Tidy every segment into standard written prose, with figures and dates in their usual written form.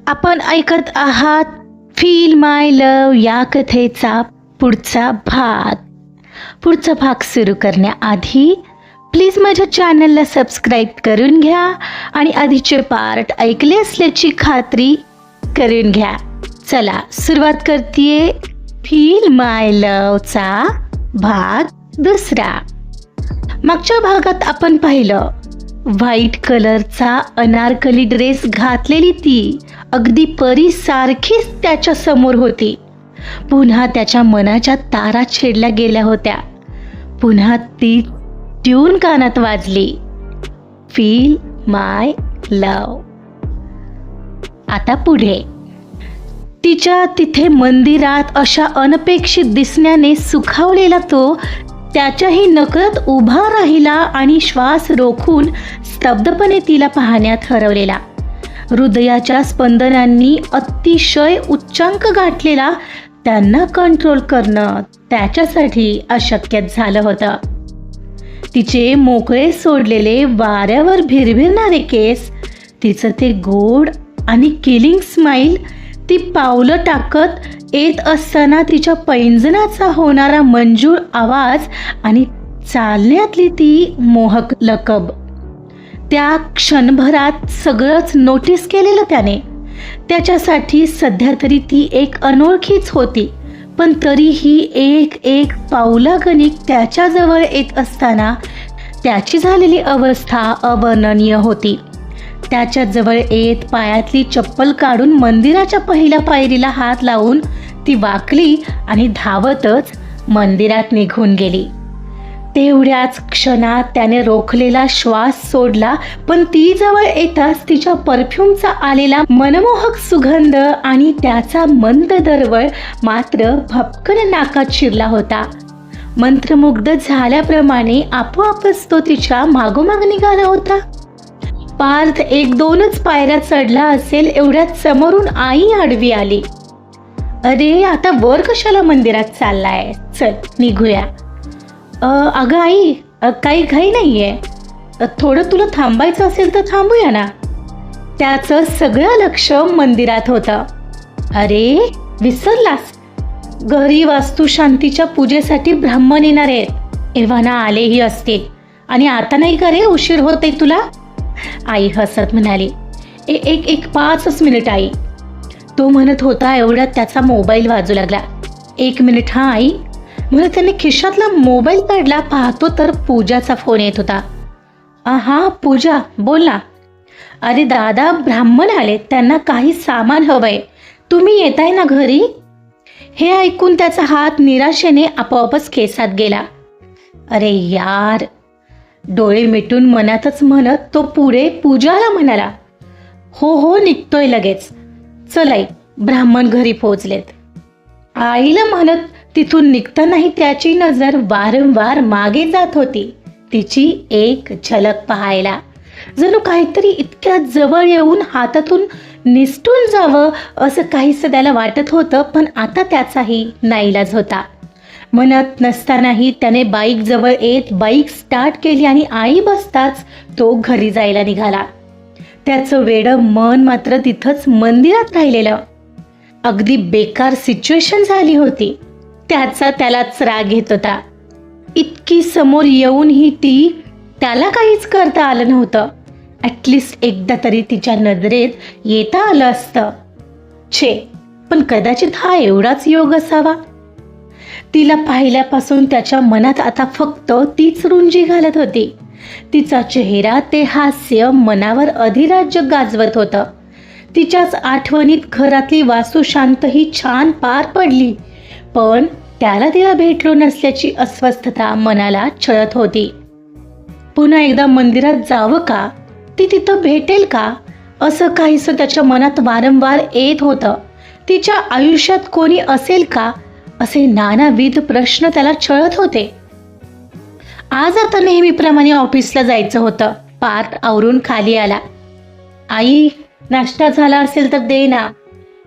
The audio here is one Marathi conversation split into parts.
आपण ऐकत आहात फील माय लव या कथेचा पुढचा भाग सुरू करण्याआधी प्लीज माझ्या चॅनलला सबस्क्राईब करून घ्या आणि आधीचे पार्ट ऐकले असल्याची खात्री करून घ्या. चला सुरुवात करतेय फील माय लवचा भाग दुसरा. मागच्या भागात आपण पाहिलं व्हाईट कलरचा अनारकली ड्रेस घातलेली ती अगदी परीसारखीच त्याच्या समोर होती. पुन्हा त्याच्या मनाच्या तारा छेडल्या गेल्या होत्या. पुन्हा ती ट्यून कानात वाजली, फील माय लव. आता पुढे तिच्या तिथे मंदिरात अशा अनपेक्षित दिसण्याने सुखावलेला तो त्याच्याही नकळत उभा राहिला आणि श्वास रोखून स्तब्धपणे तिला पाहण्यात हरवलेला. हृदयाच्या स्पंदनांनी अतिशय उच्चांक गाठलेला त्यांना कंट्रोल करणं त्याच्यासाठी अशक्यच झालं होतं. तिचे मोकळे सोडलेले वाऱ्यावर भिरभिरणारे केस, तिचं ते गोड आणि किलिंग स्माईल, ती पावलं टाकत येत असताना तिच्या पैंजणाचा होणारा मंजूळ आवाज आणि चालण्यातली ती मोहक लकब, त्या क्षणभरात सगळंच नोटीस केलेलं त्याने. त्याच्यासाठी सध्या तरी ती एक अनोळखीच होती, पण तरीही एक एक पावलागणिक त्याच्याजवळ येत असताना त्याची झालेली अवस्था अवर्णनीय होती. त्याच्या जवळ येत पायातली चप्पल काढून मंदिराच्या पहिल्या पायरीला हात लावून ती वाकली आणि धावतच मंदिरात निघून गेली. तेवढ्याच क्षणात त्याने रोखलेला श्वास सोडला, पण ती जवळ येताच तिच्या परफ्यूमचा आलेला मनमोहक सुगंध आणि त्याचा मंद दरवळ मात्र भपकन नाकात शिरला होता. मंत्रमुग्ध झाल्याप्रमाणे आपोआपच तो तिच्या मागोमाग निघाला होता. पार्थ एक दोनच पायऱ्या चढला असेल एवढ्यात समोरून आई आडवी आली. अरे आता वर कशाला मंदिरात चाललाय, चल निघूया. अगं आई, काही घाई नाहीये, थोडं तुला थांबायचं असेल तर थांबूया ना. त्याचं सगळं लक्ष मंदिरात होतं. अरे विसरलास, घरी वास्तुशांतीच्या पूजेसाठी ब्राह्मण येणार आहेत. एव्हाना आलेही असतील आणि आता नाही का रे उशीर होते तुला. आई हसत म्हणाली, एक 5 मिनिट आई. तो म्हणत होता एवढ्यात त्याचा मोबाईल वाजू लागला. 1 मिनिट हा आई, म्हणून त्याने खिशातला मोबाईल काढला. पाहतो तर पूजाचा फोन येत होता. हा पूजा, बोल ना. अरे दादा, ब्राह्मण आले, त्यांना काही सामान हवंय, तुम्ही येताय ना घरी. हे ऐकून त्याचा हात निराशेने आपोआपच केसात गेला. अरे यार, डोळे मिटून मनातच म्हणत तो पुढे पूजाला म्हणाला, हो निघतोय लगेच. चल आई, ब्राह्मण घरी पोहोचलेत. आईला म्हणत तिथून निघतानाही त्याची नजर वारंवार मागे जात होती, तिची एक झलक पाहायला. जणू काहीतरी इतक्या जवळ येऊन हातातून निसटून जावं असं काहीसं त्याला वाटत होतं, पण आता त्याचाही नाईलाज होता. म्हणत नसतानाही त्याने बाईक जवळ येत बाईक स्टार्ट केली आणि आई बसताच तो घरी जायला निघाला. त्याचं वेडं मन मात्र तिथंच मंदिरात राहिलेलं. अगदी बेकार सिच्युएशन झाली होती. त्याचा त्यालाच राग येत होता. इतकी समोर येऊनही त्याला काहीच करता आलं नव्हतं. ॲटलिस्ट एकदा तरी तिच्या नजरेत येता आलं असतं. पण कदाचित हा एवढाच योग असावा. तिला पाहिल्यापासून त्याच्या मनात आता फक्त तीच रुंजी घालत होती. तिचा चेहरा, ते हास्य मनावर अधिराज्य गाजवत होतं. तिच्याच आठवणीत घरातली वास्तुशांतही छान पार पडली, पण त्याला तिला भेटलो नसल्याची अस्वस्थता मनाला छळत होती. पुन्हा एकदा मंदिरात जावं का, ती तिथं भेटेल का, असं काहीसं त्याच्या मनात वारंवार येत होतं. तिच्या आयुष्यात कोणी असेल का, असे नानाविध प्रश्न त्याला छळत होते. आज आता नेहमीप्रमाणे ऑफिसला जायचं होतं. पार्थ आवरून खाली आला. आई, नाश्ता झाला असेल तर दे ना,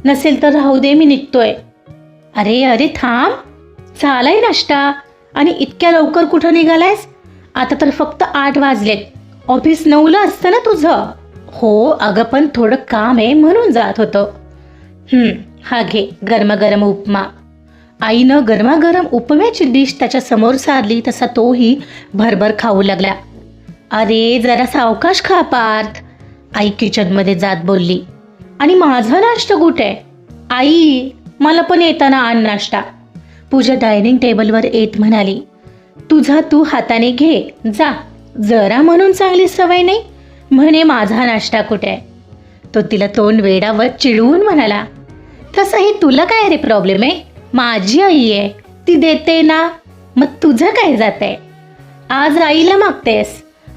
नसेल तर राहू दे, मी निघतोय. अरे थांब, झालाय नाश्ता आणि इतक्या लवकर कुठं निघालायस? आता तर फक्त 8 वाजलेत. ऑफिस 9ला असतं ना तुझं. हो अगं, पण थोडं काम आहे म्हणून जात होतो. हा घे गरमागरम उपमा. आईनं गरमागरम उपम्याची डिश त्याच्या समोर सारली तसा तोही भरभर खाऊ लागला. अरे जरा सावकाश खा पार्थ, आई किचनमध्ये जात बोलली. आणि माझा नाश्ता कुठे? आई मला पण येताना आण नाश्ता, पूजा डायनिंग टेबलवर येत म्हणाली. तुझा तू हाताने घे जा, जरा म्हणून चांगली सवय नाही म्हणे माझा नाश्ता कुठे. तो तिला तोंड वेडावर चिडवून म्हणाला. तसंही तुला काय रे प्रॉब्लेम आहे? माझी आई आहे, ती देते ना, मग तुझं काय जातंय? आज आईला मागतेस,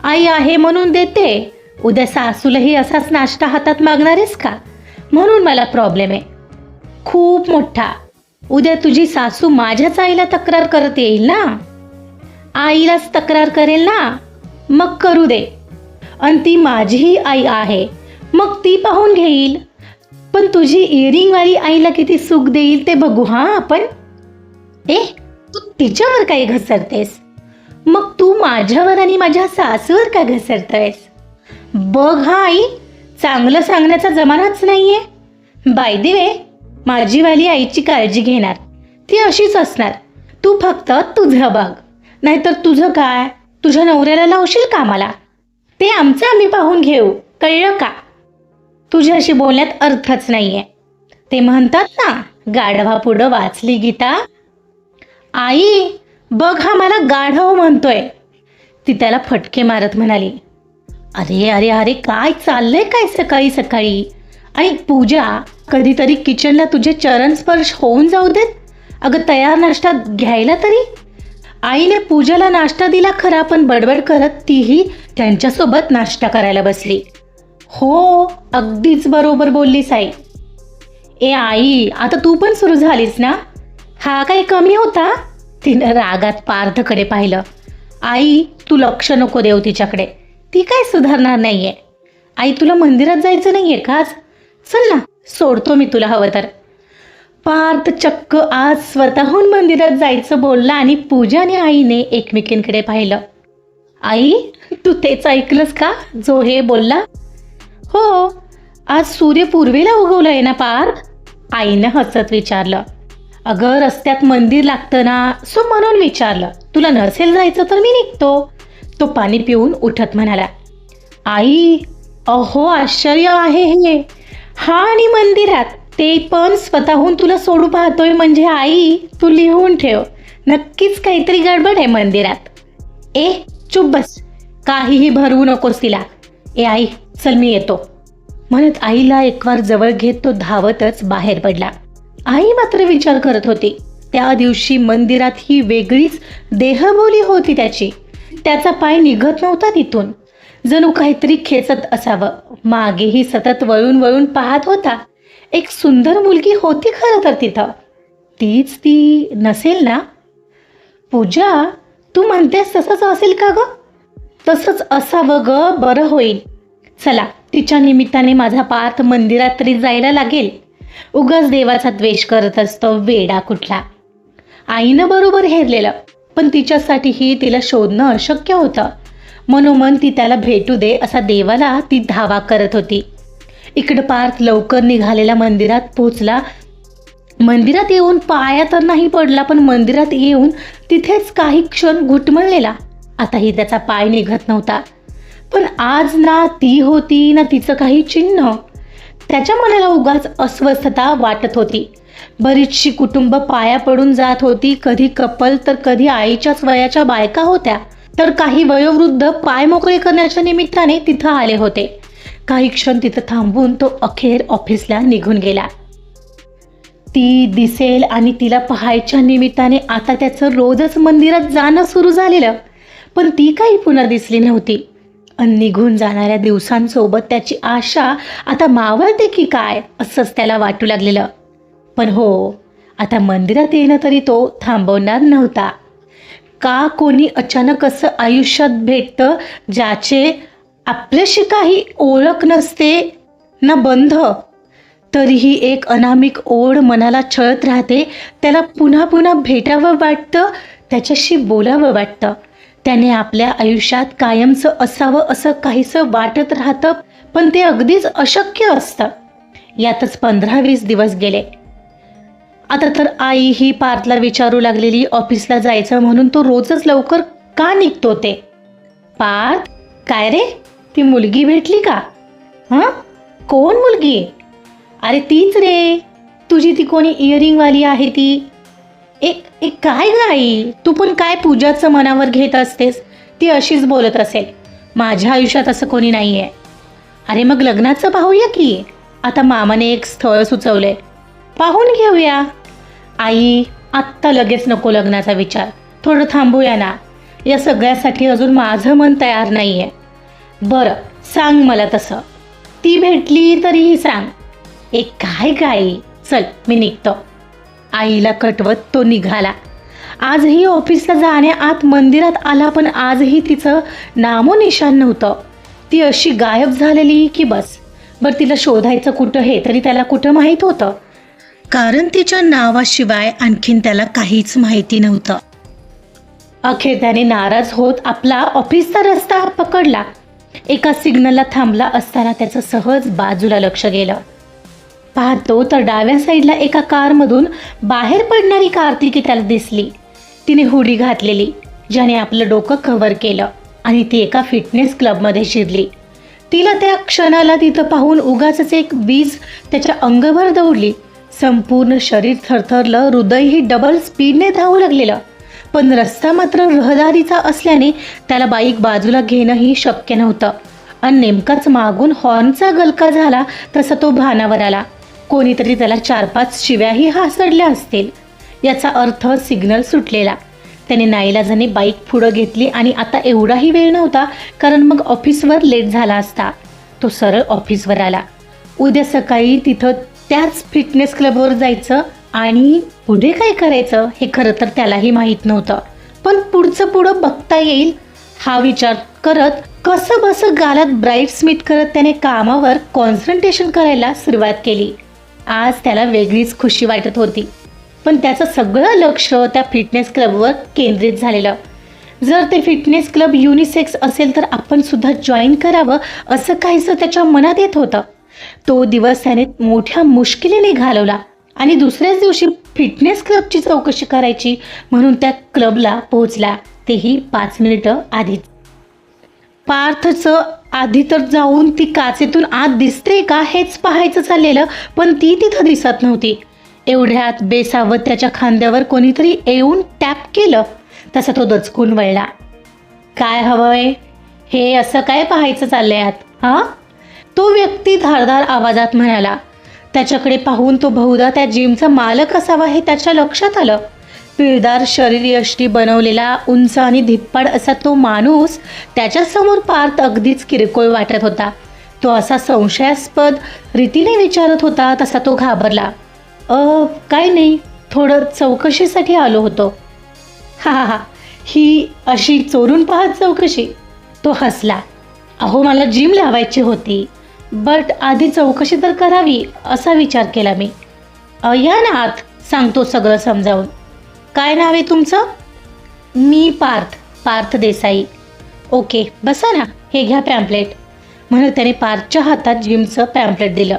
आई आहे म्हणून देते, उद्या सासूलाही असाच नाश्ता हातात मागणारेस का? म्हणून मला प्रॉब्लेम आहे खूप मोठा. उद्या तुझी सासू माझ्याच आईला तक्रार करत येईल ना, आईलाच तक्रार करेल ना, मग करू दे. आणि ती माझीही आई आहे, मग ती पाहून घेईल. पण तुझी इयरिंगवाली आईला किती सुख देईल ते बघू हा आपण. तू तिच्यावर काही घसरतेस, मग तू माझ्यावर आणि माझ्या सासूवर का घसरतयस? बघ हा आई, चांगलं सांगण्याचा जमानाच नाहीये. बाय द वे, माझीवाली आईची काळजी घेणार, ती अशीच असणार. तू फक्त तुझं बघ, नाहीतर तुझं काय, तुझ्या नवऱ्याला लावशील कामाला, ते आमचं आम्ही पाहून घेऊ, कळलं का? तुझ्याशी बोलण्यात अर्थच नाहीये. ते म्हणतात ना, गाढवा पुढं वाचली गीता. आई बघ हा मला गाढव म्हणतोय, ती त्याला फटके मारत म्हणाली. अरे अरे अरे काय चाललंय काय सकाळी सकाळी? आणि पूजा, कधीतरी किचनला तुझे चरण स्पर्श होऊन जाऊ देत. अगं तयार नाश्ता घ्यायला तरी. आईने पूजाला नाश्ता दिला खरा, पण बडबड करत तीही त्यांच्यासोबत नाश्ता करायला बसली. हो अगदीच बरोबर बोललीस आई. आई आता तू पण सुरू झालीस ना, हा काही कमी होता? तिनं रागात पार्थकडे पाहिलं. आई तू लक्ष नको देऊ तिच्याकडे, ती काय सुधारणार नाहीये. आई तुला मंदिरात जायचं नाहीये का आज? चल ना, सोडतो मी तुला हवं तर. पार्थ चक्क आज स्वतःहून मंदिरात जायचं बोलला आणि पूजा आणि आईने एकमेकींकडे पाहिलं. आई तू तेच ऐकलंस का जो हे बोलला? हो, आज सूर्य पूर्वेला उगवलंय ना पार्थ, आईनं हसत विचारलं. अगं रस्त्यात मंदिर लागतं ना, सो म्हणून विचारलं. तुला नसेल जायचं तर मी निघतो, तो पाणी पिऊन उठत म्हणाला. आई अहो आश्चर्य आहे हे, हा आणि मंदिरात, ते पण स्वतःहून तुला सोडू पाहतोय म्हणजे आई तू लिहून ठेव, नक्कीच काहीतरी गडबड आहे मंदिरात. चुप बस, काहीही भरवू नकोस तिला. आई चल मी येतो, म्हणत आईला एकवार जवळ घेत तो धावतच बाहेर पडला. आई मात्र विचार करत होती, त्या दिवशी मंदिरात ही वेगळीच देहबोली होती त्याची. त्याचा पाय निघत नव्हता तिथून, जणू काहीतरी खेचत असावं. मागेही सतत वळून वळून पाहत होता. एक सुंदर मुलगी होती खरं तर तिथं, तीच ती नसेल ना? पूजा तू म्हणतेस तसंच असेल का ग? तसंच असावं ग, बरं होईल. चला तिच्या निमित्ताने माझा पार्थ मंदिरात तरी जायला लागेल. उगाच देवाचा द्वेष करत असतो वेडा कुठला. आईनं बरोबर हेरलेलं, पण तिच्यासाठीही तिला शोधणं अशक्य होतं. मनोमन ती त्याला भेटू दे असा देवाला ती धावा करत होती. इकडं पार्थ लवकर निघालेला मंदिरात पोहोचला. मंदिरात येऊन पाया तर नाही पडला, पण मंदिरात येऊन तिथेच काही क्षण घुटमळलेला. आताही त्याचा पाय निघत नव्हता. पण आज ना ती होती ना तिचं काही चिन्ह. त्याच्या मनाला उगाच अस्वस्थता वाटत होती. बरीचशी कुटुंब पाया पडून जात होती, कधी कपल तर कधी आईच्याच वयाच्या बायका होत्या, तर काही वयोवृद्ध पाय मोकळे करण्याच्या निमित्ताने तिथं आले होते. काही क्षण तिथं थांबून तो अखेर ऑफिसला निघून गेला. ती दिसेल आणि तिला पाहायच्या निमित्ताने आता त्याचं रोजच मंदिरात जाणं सुरू झालेलं, पण ती काही पुन्हा दिसली नव्हती. आणि निघून जाणाऱ्या दिवसांसोबत त्याची आशा आता मावळते की काय असंच त्याला वाटू लागलेलं. पण हो, आता मंदिरात येणं तरी तो थांबवणार नव्हता. का कोणी अचानक असं आयुष्यात भेटतं ज्याचे आपल्याशी काही ओळख नसते ना बंध, तरीही एक अनामिक ओढ मनाला छळत राहते. त्याला पुन्हा पुन्हा भेटावं वाटतं, त्याच्याशी बोलावं वाटतं. त्याने आपल्या आयुष्यात कायमचं असावं असं काहीसं वाटत राहतं, पण ते अगदीच अशक्य असतं. यातच 15-20 दिवस गेले. आता तर आई ही पार्थला विचारू लागलेली ऑफिसला जायचं म्हणून तो रोजच लवकर का निघतो ते. पार्थ, काय रे, ती मुलगी भेटली का? हां, कोण मुलगी? अरे तीच रे, तुझी ती कोणी इयरिंगवाली आहे ती. एक एक काय ग आई, तू पण काय पूजाचं मनावर घेत असतेस? ती अशीच बोलत असेल. माझ्या आयुष्यात असं कोणी नाही आहे. अरे मग लग्नाचं पाहूया की. आता मामाने एक स्थळ सुचवलंय, पाहून घेऊया. आई, आत्ता लगेच नको लग्नाचा विचार, थोडं थांबूया ना. या सगळ्यासाठी अजून माझं मन तयार नाही आहे. बरं सांग मला तसं, ती भेटली तरीही सांग. एक काय गाई, चल मी निघतो. आईला कटवत तो निघाला. आजही ऑफिसला जाण्याआत मंदिरात आला, पण आजही तिचं नामोनिशान नव्हतं. ती अशी गायब झालेली की बस. बरं तिला शोधायचं कुठं हे तरी त्याला कुठं माहीत होतं, कारण तिच्या नावाशिवाय आणखीन त्याला काहीच माहिती नव्हतं. अखेर त्याने नाराज होत आपला ऑफिसचा रस्ता पकडला. एका सिग्नलला थांबला असताना त्याचं सहज बाजूला लक्ष गेलं. पाहतो तर डाव्या साईडला एका कारमधून बाहेर पडणारी कार्तिकी त्याला दिसली. तिने हुडी घातलेली, ज्याने आपलं डोकं कव्हर केलं, आणि ती एका फिटनेस क्लबमध्ये शिरली. तिला त्या क्षणाला तिथं पाहून उगाचच एक वीज त्याच्या अंगभर दौडली. संपूर्ण शरीर थरथरलं, हृदयही डबल स्पीडने धावू लागलेलं. पण रस्ता मात्र रहदारीचा असल्याने त्याला बाईक बाजूला घेणंही शक्य नव्हतं. आणि नेमकाच मागून हॉर्नचा गलका झाला तसा तो भानावर आला. कोणीतरी त्याला 4-5 शिव्याही हासडल्या असतील. याचा अर्थ सिग्नल सुटलेला. त्याने नाईलाजाने बाईक पुढं घेतली आणि आता एवढाही वेळ नव्हता, कारण मग ऑफिसवर लेट झाला असता. तो सरळ ऑफिसवर आला. उद्या सकाळी तिथं त्याच फिटनेस क्लबवर जायचं आणि पुढे काय करायचं हे खरं तर त्यालाही माहीत नव्हतं. पण पुढं बघता येईल हा विचार करत कसं बसं गालात ब्राईट स्मिथ करत त्याने कामावर कॉन्सन्ट्रेशन करायला सुरुवात केली. आज त्याला वेगळीच खुशी वाटत होती, पण त्याचं सगळं लक्ष त्या फिटनेस क्लबवर केंद्रित झालेलं. जर ते फिटनेस क्लब युनिसेक्स असेल तर आपण सुद्धा जॉईन करावं असं काहीसं त्याच्या मनात येत होतं. तो दिवस त्याने मोठ्या मुश्किलीने घालवला आणि दुसऱ्याच दिवशी फिटनेस क्लबची चौकशी करायची म्हणून त्या क्लबला पोहोचला, तेही 5 मिनिटं आधीच. पार्थचं आधी तर जाऊन ती काचेतून आत दिसते का हेच पाहायचं चाललेलं, पण ती तिथं दिसत नव्हती. एवढ्यात बेसावत त्याच्या खांद्यावर कोणीतरी येऊन टॅप केलं. तसा तो दचकून वळला. काय हवंय? हे असं काय पाहायचं चाललंय आत? हां, तो व्यक्ती धारदार आवाजात म्हणाला. त्याच्याकडे पाहून तो बहुधा त्या जिमचा मालक असावा हे त्याच्या लक्षात आलं. पिळदार शरीरयष्टी बनवलेला, उंच आणि धिप्पाड असा तो माणूस त्याच्यासमोर पार्थ अगदीच किरकोळ वाटत होता. तो असा संशयास्पद रीतीने विचारत होता तसा तो घाबरला. काय नाही, थोडं चौकशीसाठी आलो होतो. हा, ही अशी चोरून पाहत चौकशी? तो हसला. अहो, मला जिम लावायची होती, बट आधी चौकशी तर करावी असा विचार केला मी. या ना आत, सांगतो सगळं समजावून. काय नाव आहे तुमचं? मी पार्थ देसाई. ओके, बसा ना, हे घ्या पॅम्पलेट. म्हणून त्याने पार्थच्या हातात जिमचं पॅम्पलेट दिलं.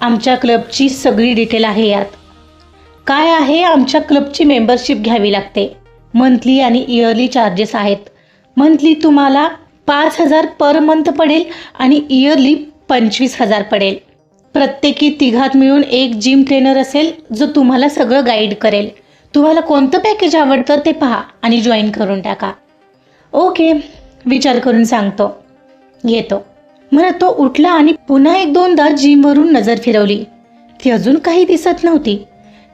आमच्या क्लबची सगळी डिटेल आहे यात. काय आहे, आमच्या क्लबची मेंबरशिप घ्यावी लागते. मंथली आणि इयरली चार्जेस आहेत. मंथली तुम्हाला 5,000 पर मंथ पडेल आणि इयरली 25,000 पडेल. प्रत्येकी 3घात मिळून एक जिम ट्रेनर असेल जो तुम्हाला सगळं गाईड करेल. तुम्हाला कोणतं पॅकेज आवडतं ते पहा आणि जॉईन करून टाका. ओके, विचार करून सांगतो, येतो. म्हणत तो उठला आणि पुन्हा 1-2दा जिमवरून नजर फिरवली. ती अजून काही दिसत नव्हती.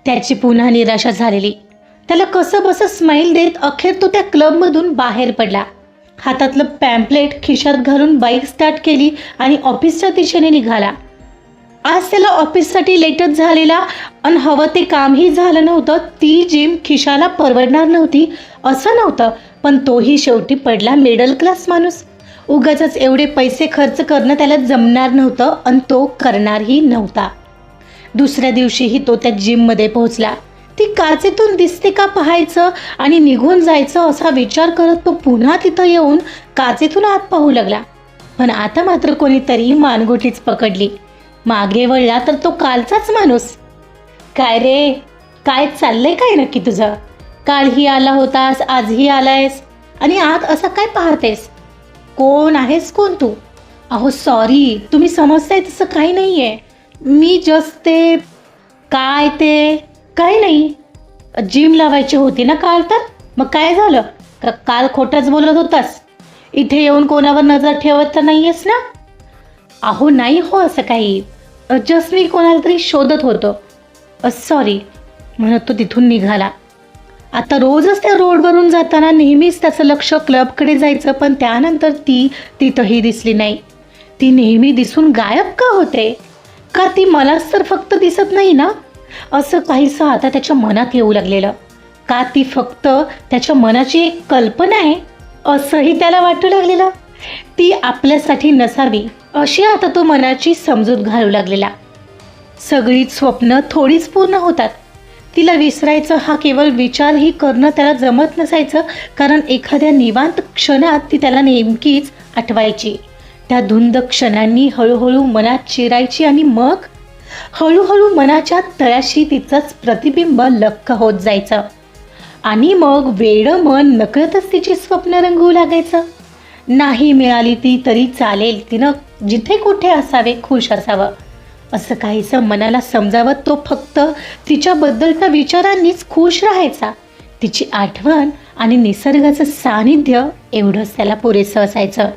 त्याची पुन्हा निराशा झालेली. त्याला कसं बसं स्माईल देत अखेर तो त्या क्लबमधून बाहेर पडला. हातातलं पॅम्पलेट खिशात घालून बाईक स्टार्ट केली आणि ऑफिसच्या दिशेने निघाला. आज त्याला ऑफिससाठी लेटच झालेला आणि हवं ते कामही झालं नव्हतं. ती जिम खिशाला परवडणार नव्हती असं नव्हतं, पण तोही शेवटी पडला मिडल क्लास माणूस. उगाचच एवढे पैसे खर्च करणं त्याला जमणार नव्हतं आणि तो करणारही नव्हता. दुसऱ्या दिवशीही तो त्या जिममध्ये पोहोचला. ती काचेतून दिसते का पाहायचं आणि निघून जायचं असा विचार करत तो पुन्हा तिथं येऊन काचेतून आत पाहू लागला. पण आता मात्र कोणीतरी मानगुटीच पकडली. मागे वळला तर तो कालचाच माणूस. काय रे, काय चाललंय काय नक्की तुझं? कालही आला होतास, आजही आलायस, आणि आज असं काय पाहतेस? कोण आहेस, कोण तू? अहो सॉरी, तुम्ही समजताय तसं काही नाही आहे. मी जस्ट ते काय ते काही नाही, जिम लावायची होती ना काल, तर मग काय झालं? काल खोटंच बोलत होतास? इथे येऊन कोणावर नजर ठेवत तर नाही आहेस ना? अहो नाही हो असं काही, जस्ट मी कोणाला तरी शोधत होतो. सॉरी म्हणत तो तिथून निघाला. आता रोजच त्या रोडवरून जाताना नेहमीच त्याचं लक्ष क्लबकडे जायचं, पण त्यानंतर ती तिथंही दिसली नाही. ती नेहमी दिसून गायब का होते? का ती मलाच तर फक्त दिसत नाही ना, असं काहीसं आता त्याच्या मनात येऊ लागलेलं. का ती फक्त त्याच्या मनाची एक कल्पना आहे, असंही त्याला वाटू लागलेलं. ती आपल्यासाठी नसावी अशी आता तो मनाची समजूत घालू लागलेला. सगळीच स्वप्न थोडीच पूर्ण होतात. तिला विसरायचं हा केवळ विचारही करणं त्याला जमत नसायचं, कारण एखाद्या निवांत क्षणात ती त्याला नेमकीच आठवायची. त्या धुंद क्षणांनी हळूहळू मनात शिरायची आणि मग हळूहळू मनाच्या तळाशी तिचंच प्रतिबिंब लख्ख होत जायचं. आणि मग वेडं मन नकळतच तिची स्वप्न रंगवू लागायचं. नाही मिळाली ती तरी चालेल, तिनं जिथे कुठे असावे खुश असावं असं काहीसं मनाला समजावत तो फक्त तिच्याबद्दलच्या विचारांनीच खुश राहायचा. तिची आठवण आणि निसर्गाचं सानिध्य एवढंच त्याला पुरेसं असायचं.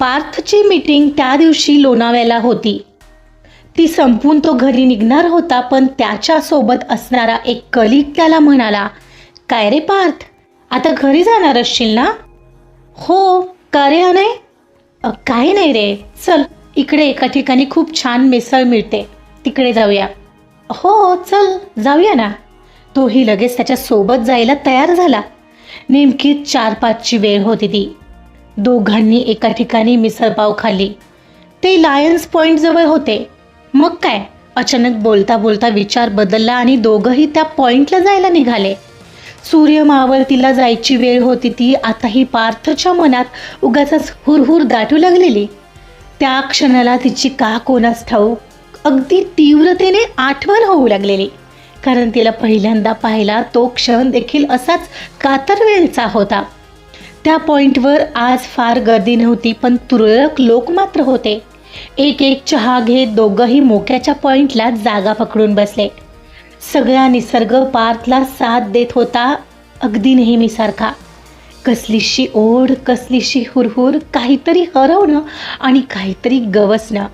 पार्थची मीटिंग त्या दिवशी लोणावळ्याला होती. ती संपून तो घरी निघणार होता, पण त्याच्यासोबत असणारा एक कलिग त्याला म्हणाला, काय रे पार्थ, आता घरी जाणार असशील ना? हो, का रे अनय? काही नाही रे, चल इकडे एका ठिकाणी खूप छान मिसळ मिळते, तिकडे जाऊया. हो चल जाऊया ना. तोही लगेच त्याच्यासोबत जायला तयार झाला. नेमकी 4-5ची वेळ होती ती. दोघांनी एका ठिकाणी मिसळपाव खाल्ली. ते लायन्स पॉईंट जवळ होते. मग काय, अचानक बोलता बोलता विचार बदलला आणि दोघंही त्या पॉईंटला जायला निघाले. सूर्य मावळतीला जायची वेळ होती ती. आताही पार्थच्या मनात उगाचच हुरहुर दाटू लागलेली. त्या क्षणाला तिची का कोणास ठाऊक अगदी तीव्रतेने आठवण होऊ लागलेली, कारण तिला पहिल्यांदा पाहिला तो क्षण देखील असाच कातरवेलचा होता. त्या पॉईंटवर आज फार गर्दी नव्हती, पण तुरळक लोक मात्र होते. एक एक चहा घेत दोघंही मोक्याच्या पॉईंटला जागा पकडून बसले. सगळा निसर्ग पार्थला साथ देत होता, अगदी नेहमीसारखा. कसलीशी ओढ, कसलीशी हुरहुर, काहीतरी हरवणं आणि काहीतरी गवसणं.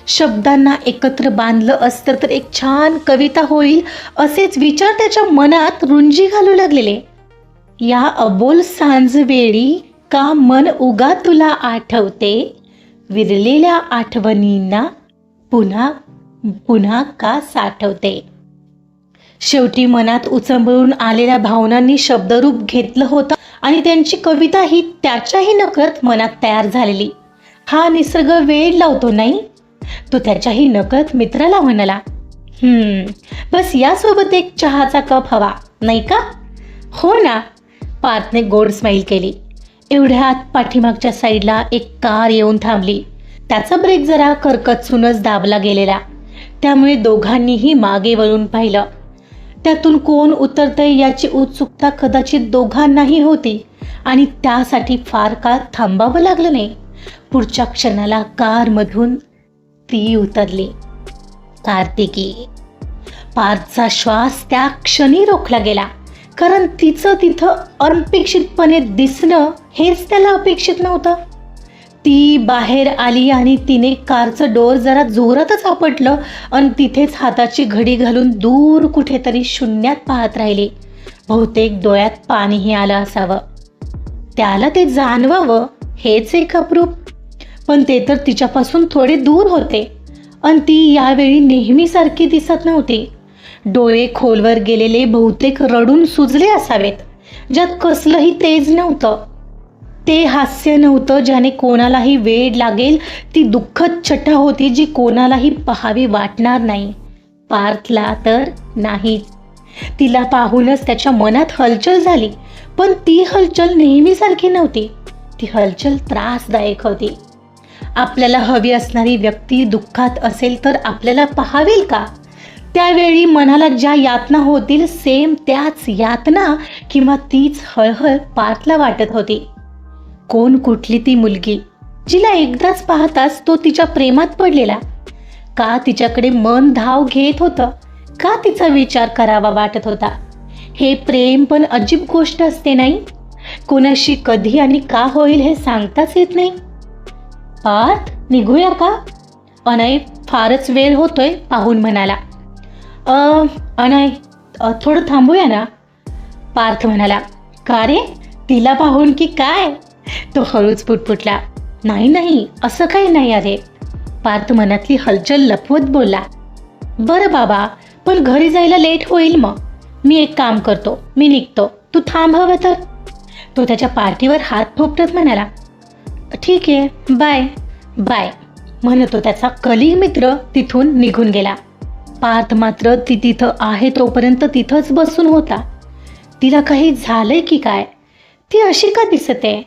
शब्दांना एकत्र बांधलं असतं तर एक छान कविता होईल, असेच विचार त्याच्या मनात रुंजी घालू लागलेले. या अबोल सांजवेळी का मन उगा तुला आठवते, विरलेल्या आठवणींना पुन्हा पुन्हा का साठवते. शेवटी मनात उचंबळून आलेल्या भावनांनी शब्दरूप घेतलं होतं आणि त्यांची कविता ही त्याच्याही नकळत मनात तयार झालेली. हा निसर्ग वेळ लावतो नाही, तो त्याच्याही नकळत मित्राला म्हणाला, बस यासोबत एक चहाचा कप हवा नाही का? हो ना. पार्थने गोड स्माईल केली. एवढ्यात पाठीमागच्या साईडला एक कार येऊन थांबली. त्याचा ब्रेक जरा करकचूनच दाबला गेलेला, त्यामुळे दोघांनीही मागे वळून पाहिलं. त्यातून कोण उतरतंय याची उत्सुकता कदाचित दोघांनाही होती आणि त्यासाठी फार काळ थांबावं लागलं नाही. पुढच्या क्षणाला कारमधून ती उतरली, कार्तिकी. पार्थचा श्वास त्या क्षणी रोखला गेला, कारण तिचं तिथं अनपेक्षितपणे दिसणं हेच त्याला अपेक्षित नव्हतं. ती बाहेर आली आणि तिने कारचं डोर जरा जोरातच आपटलं आणि तिथेच हाताची घडी घालून दूर कुठेतरी शून्यात पाहत राहिली. बहुतेक डोळ्यात पाणीही आलं असावं. त्याला ते जाणवावं हेच एक अप्रूप, पण ते तर तिच्यापासून थोडे दूर होते आणि ती यावेळी नेहमीसारखी दिसत नव्हती. डोळे खोलवर गेलेले, बहुतेक रडून सुजले असावेत, ज्यात कसलंही तेज नव्हतं. ते हास्य नव्हतं ज्याने कोणालाही वेड लागेल. ती दुःखद छटा होती जी कोणालाही पाहावी वाटणार नाही. पार्थला तर नाहीच. तिला पाहूनच त्याच्या मनात हलचल झाली, पण ती हलचल नेहमीसारखी नव्हती. ती हलचल त्रासदायक होती. आपल्याला हवी असणारी व्यक्ती दुःखात असेल तर आपल्याला पाहावेल का? त्यावेळी मनाला ज्या यातना होतील सेम त्याच यातना किंवा तीच हळहळ पार्थला वाटत होती. कोण कुठली ती मुलगी जिला एकदाच पाहताच तो तिच्या प्रेमात पडलेला? का तिच्याकडे मन धाव घेत होतं? का तिचा विचार करावा वाटत होता? हे प्रेम पण अजीब गोष्ट असते नाही? कोणाशी कधी आणि का होईल हे सांगताच येत नाही. पार्थ, निघूया का? अनय फारच वेळ होतोय पाहून म्हणाला. अनय थोडं थांबूया ना, पार्थ म्हणाला. का रे, तिला पाहून की काय? तो हळूच पुटपुटला. नाही असं काही नाही अरे, पार्थ मनातली हलचल लपवत बोलला. बरं बाबा, पण घरी जायला लेट होईल मग. मी एक काम करतो, मी निघतो, तू थांब हवं तर. तो त्याच्या पाठीवर हात थोपटत म्हणाला. ठीक आहे, बाय बाय म्हणतो त्याचा कलीग मित्र तिथून निघून गेला. पार्थ मात्र ती तिथं आहे तोपर्यंत तिथंच बसून होता. तिला काही झालंय की काय? ती अशी का दिसते?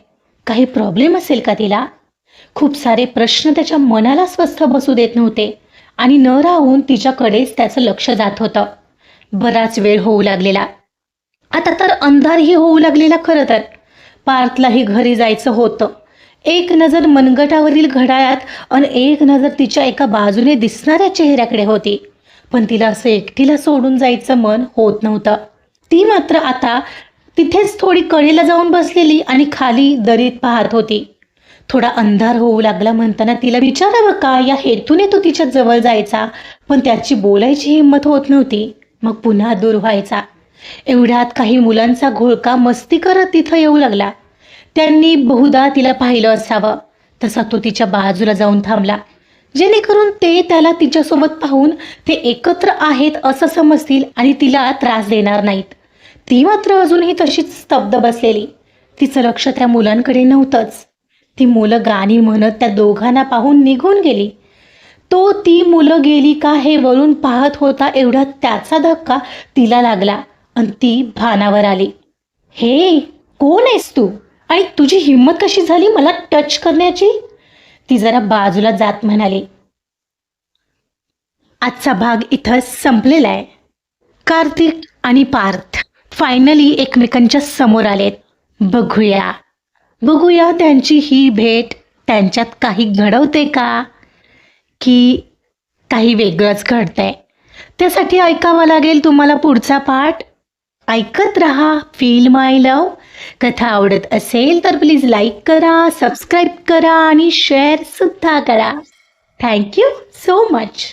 काही प्रॉब्लेम असेल का तिला? खूप सारे प्रश्न त्याच्या मनाला स्वस्थ बसू देत नव्हते आणि न राहून तिच्याकडेच त्याचं लक्ष जात होतं. बराच वेळ होऊ लागलेला. आता तर अंधारही होऊ लागलेला. खरं तर पार्थलाही घरी जायचं होतं. एक नजर मनगटावरील घड्याळात आणि एक नजर तिच्या एका बाजूने दिसणाऱ्या चेहऱ्याकडे होती. पण तिला असं एकटीला सोडून जायचं मन होत नव्हतं. ती मात्र आता तिथेच थोडी कडेला जाऊन बसलेली आणि खाली दरीत पाहत होती. थोडा अंधार होऊ लागला म्हणताना तिला विचारावं का या हेतूने तो तिच्या जवळ जायचा, पण त्याची बोलायची हिंमत होत नव्हती. मग पुन्हा दूर व्हायचा. एवढ्यात काही मुलांचा घोळका मस्ती करत तिथं येऊ लागला. त्यांनी बहुधा तिला पाहिलं असावं. तसा तो तिच्या बाजूला जाऊन थांबला, जेणेकरून ते त्याला तिच्यासोबत पाहून ते एकत्र आहेत असं समजतील आणि तिला त्रास देणार नाहीत. ती मात्र अजूनही तशीच स्तब्ध बसलेली. तिचं लक्ष त्या मुलांकडे नव्हतंच. ती मुलं गाणी म्हणत त्या दोघांना पाहून निघून गेली. तो ती मुलं गेली का हे वळून पाहत होता. एवढ्यात त्याचा धक्का तिला लागला आणि ती भानावर आली. हे कोण आहेस तू आणि तुझी हिंमत कशी झाली मला टच करण्याची? ती जरा बाजूला जात म्हणाली. आजचा भाग इथंच संपलेला आहे. कार्तिक आणि पार्थ फायनली एकमेकांच्या समोर आलेत. बघूया त्यांची ही भेट त्यांच्यात काही घडवते का, की काही वेगळंच घडतंय. त्यासाठी ऐकावं लागेल तुम्हाला पुढचा पार्ट. ऐकत रहा फील माय लव. कथा आवडत असेल तर प्लीज लाईक करा, सबस्क्राईब करा आणि शेअर सुद्धा करा. Thank you so much.